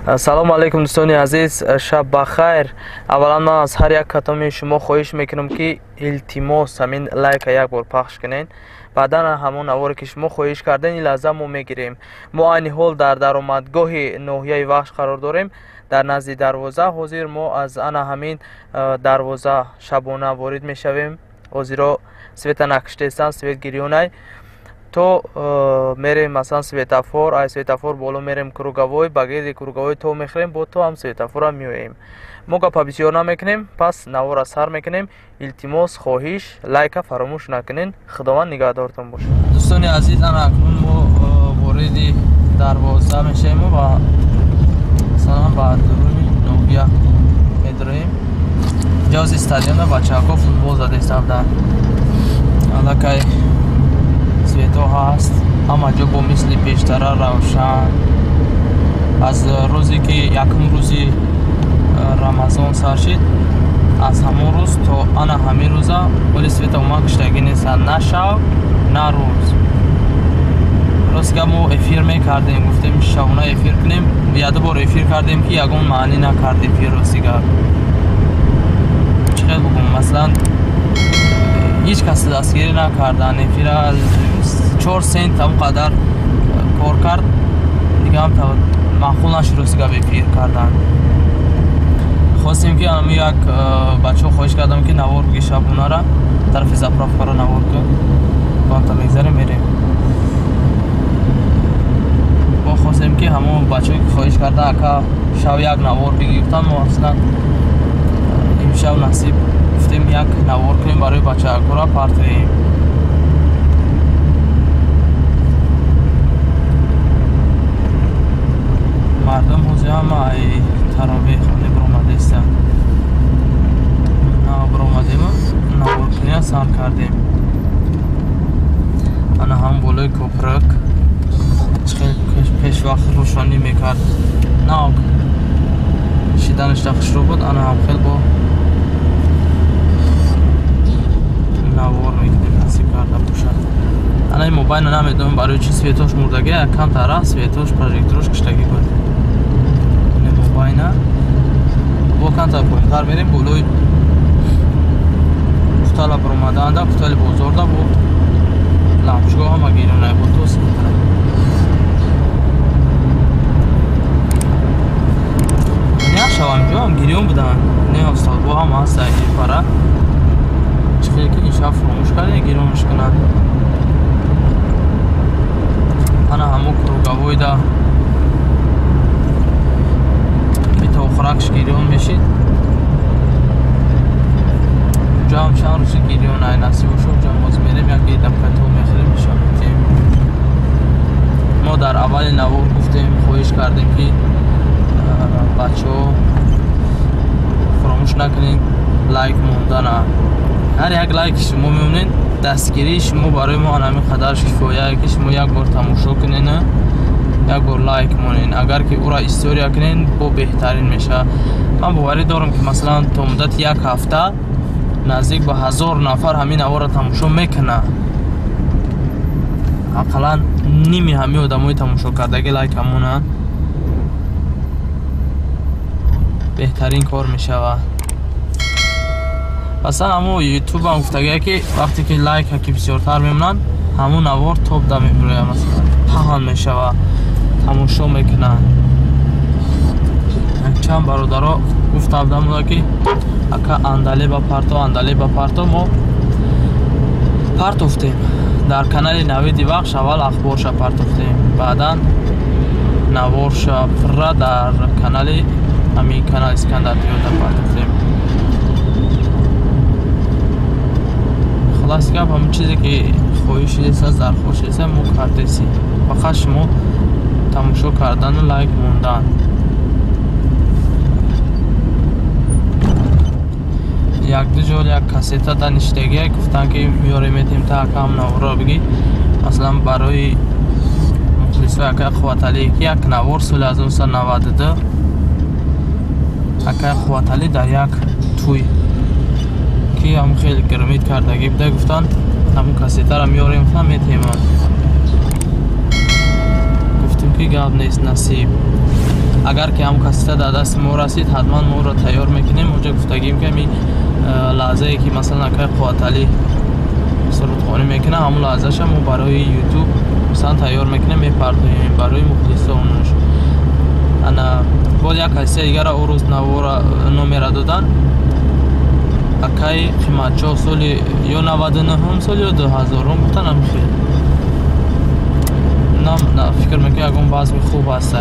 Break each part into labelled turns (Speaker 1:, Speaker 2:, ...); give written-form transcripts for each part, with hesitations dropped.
Speaker 1: салому алайкум дӯстони азиз, шаб бахайр. Аввалан ман аз ҳар як катоми шумо хоҳиш мекунам ки илтимос ҳамин лайка як бор пахш кунед. баъдан ҳамон наворе ки шумо хоҳиш карден ин лаҳза мо мегирем. мо айни ҳол дар даромадгоҳи ноҳияи вахш қарор дорем, дар назди дарвоза. ҳозир мо аз ана ҳамин дарвоза шабона ворид мешавем. ҳозиро света накштесан, свет гирёнай то мерем масалан светофор, ай светофор боло мерем круговой, ба гирди круговой то мехӯрем, бо то ҳам светофора меоем. мо гапа бисёр намекунем, пас навора сар мекунем. илтимос, хоҳиш, лайка фаромӯш накунед. худованд нигаҳдортон бошад. дӯстони азиз, ана акнун мо вориди дарвоза мешавем ва масалан ба дуруни ноҳия медуроем. ҷози стадионда бачаҳо футбол зада истафтанд. аллакай свето ҳаст, ҳама ҷо бо мисли пештара равшан. аз рӯзе ки якум рӯзи рамазон сар шид, аз ҳамон рӯз то ана ҳамин рӯза боли света умак киштагӣ нестанд, на шав на рӯз. ростга мо эфир мекардем, гуфтем шабона эфир кунем, яду бор эфир кардем ки ягон маънӣ накард эфир. ростига чӣ хел бигӯм, маслан ҳеҷ кас дастгирӣ накардан. эфира 4 сент ҳам қадар кор кард, дига ҳам маъқул нашуд ростига эфир кардан. хостем ки ами як бачаҳо хоҳиш кардам ки навор биги шабонара тарафи заправкаро навор кун, бонта мегзарем мерем. мо хостем ки ҳамон бачаҳое ки хоҳиш кардан ака шав як навор биги гуфтан, мо аслан имшаб насиб гуфтем як навор кунем барои бачаҳакора партоем. мардум ҳозир ҳама ай таровеҳ хони биромадастанд. на биромадем наворкуния сар кардем. ана ҳам болои кӯпрак чӣ хел пешвақт рӯшонӣ мекард, навк шиданашда хушрӯ буд. ана ҳам хел бо навор мекунем насиб карда бошад. ана ин мобайна намедонем барои чи светош мурдагӣ, якам тара светош прожекторош киштагӣ буд. мобайна бо канта поинтар мерем, болои кутала биромадаанда, кутали бозорда бо лампочкаҳо ҳама гирёнай бо то сентра. нашавам ҷоам гирён будан неостод бо ҳам ҳаст айди пара. чӣ хеле ки ин шаб фуромӯш кардем гирёнаш кунад. ана ҳамо круговойда хӯракш гирён мешид. ҷоам чанд рӯзи гирён ай насиб шуд. ҷоам боз мерем яке дабкато мехӯрем шаметем. мо дар аввали навор гуфтем, хоҳиш кардем ки бачаҳо фуромӯш накунед лайк мондана. ҳар як лайки шумо мемонед, дастгирии шумо барои мо анҳамин қадар кифояе ки шумо як бор тамошо кунед, як бор лайк монед. агар ки ура история кунед бо беҳтарин мешавад. ман боварӣ дорам ки масалан то муддати як ҳафта наздик ба 1000 нафар ҳамин навора тамошо мекунад. ақаллан ними ҳамин одамои тамошокардаги лайк ҳамонанд. беҳтарин кор мешавад. масалан ҳамо ютубам гуфтагия ки вақте ки лайка ки бисёртар мемонанд, ҳамон навор топда мемрояд, масалан паҳн мешавад, тамошо мекунанд. чанд бародаро гуфтавдам ки ака андале ба парто мо партофтем. дар канали навиди вахш аввал ахборша партофтем, баъдан наворша пурра дар канали ҳамин канал Искандар Тӯёта партофтем. халас гап ҳамин чизе ки хоҳишеса зархошеса мо кардеси. фақат шумо тамошо кардану лайк мондан. як-ду ҷо як кассета даништагия гуфтанд ки меёреметем та акам навора биги. масалан барои мухлисои акай қувваталӣ ки як навор соли 1992 акай қувваталӣ дар як тӯй ки ҳам хеле гиромит кардагӣ буда, гуфтанд ҳамон кассетаро меёрем, гуфтам метемад. гуфтем ки гап нест насиб. اگر که هم کسی در دست ما رسید حتما ما را تیار میکنیم. اونجا گفتگیم که می لحظه ای که مثلا اکای قوت علی سرودخوانی میکنه همون لحظه شم ما برای یوتیوب مثلا تیار میکنیم میپردازیم برای مخلصانش. انا بود یک کسی دیگر او روز نمره دادن اکای قیمت چه سال یا 99 سال یا 2000 گفتن همیشه نه فکر میکنم اگه بعض خوب هست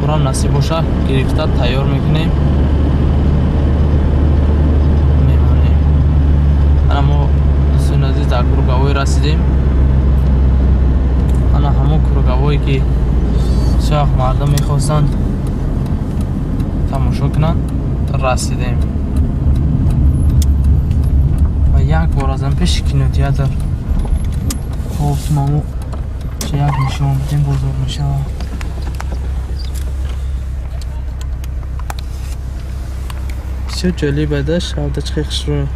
Speaker 1: برام نصیب باشه گرفته تیار میکنیم میمانیم. اما دوستان عزیز در کروگاوی رسیدیم. انا همون کروگاوی که شاخ مردم میخواستند تماشا کنند رسیدیم و یک بار ازم پیش کینوتیاتر خوب مامو چه یک نشون بدیم بزرگ میشه. بسیار جالب داشت هفته چخیخش رو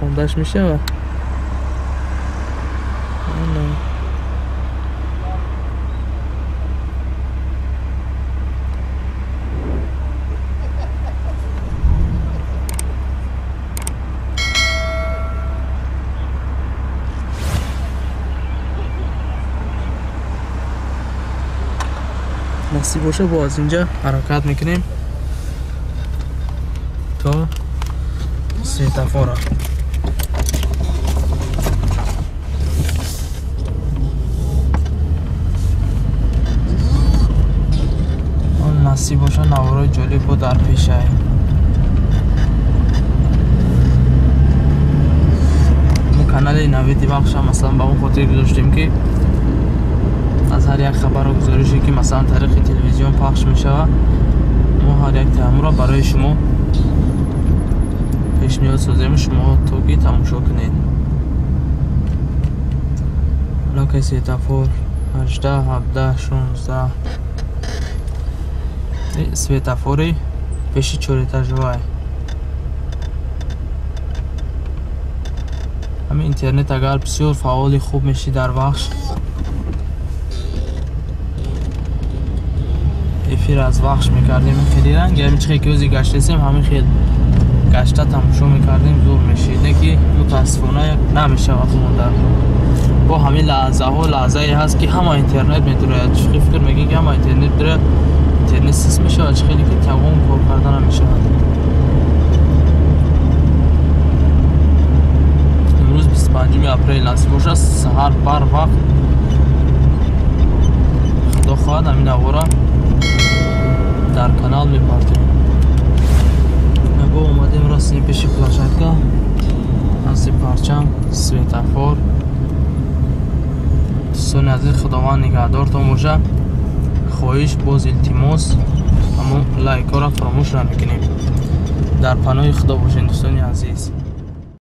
Speaker 1: خوندش میشه و نصیب باشه با از اینجا حرکت میکنیم تا سویتافورا. اون نصیب باشه نوارای جالب با در پیشه ما کانال نویدی بخش هم مثلا با اون خاطر گذاشتیم که از هر یک خبر و گزارشی که مثلا طریق تلویزیون پخش میشه ما هر یک تهم را برای شما پیشنهاد سازیم شما توگی تماشا کنید. حالا که سویتافور 18 17 16 سویتافوری پیشی چوری تجوه همین اینترنت اگر بسیار فعال خوب میشی در بخش افیر از بخش میکردیم خیلی رنگ همین چه که روزی گشتیم همین خیلی گشته تماشا میکردیم زور میشید نکی متاسفانه نمیشه وقت مونده با همین لحظه ها لحظه ای هست که همه اینترنت میداره چخی فکر میگی که همه اینترنت داره اینترنت سیس میشه و چخیلی که تمام کار کردن نمیشه. امروز 25 اپریل نصیب باشه سهر بر وقت خدا خواهد همین اغورا در کانال میپردیم. با اومدیم راستیم پیش پلاشتگاه از پرچم سویتافور. دوستان عزیز خداوند نگهدارتان باشه. خواهش باز التماس اما لایک ها را فراموش نمیکنیم. در پناه خدا باشین دوستان عزیز.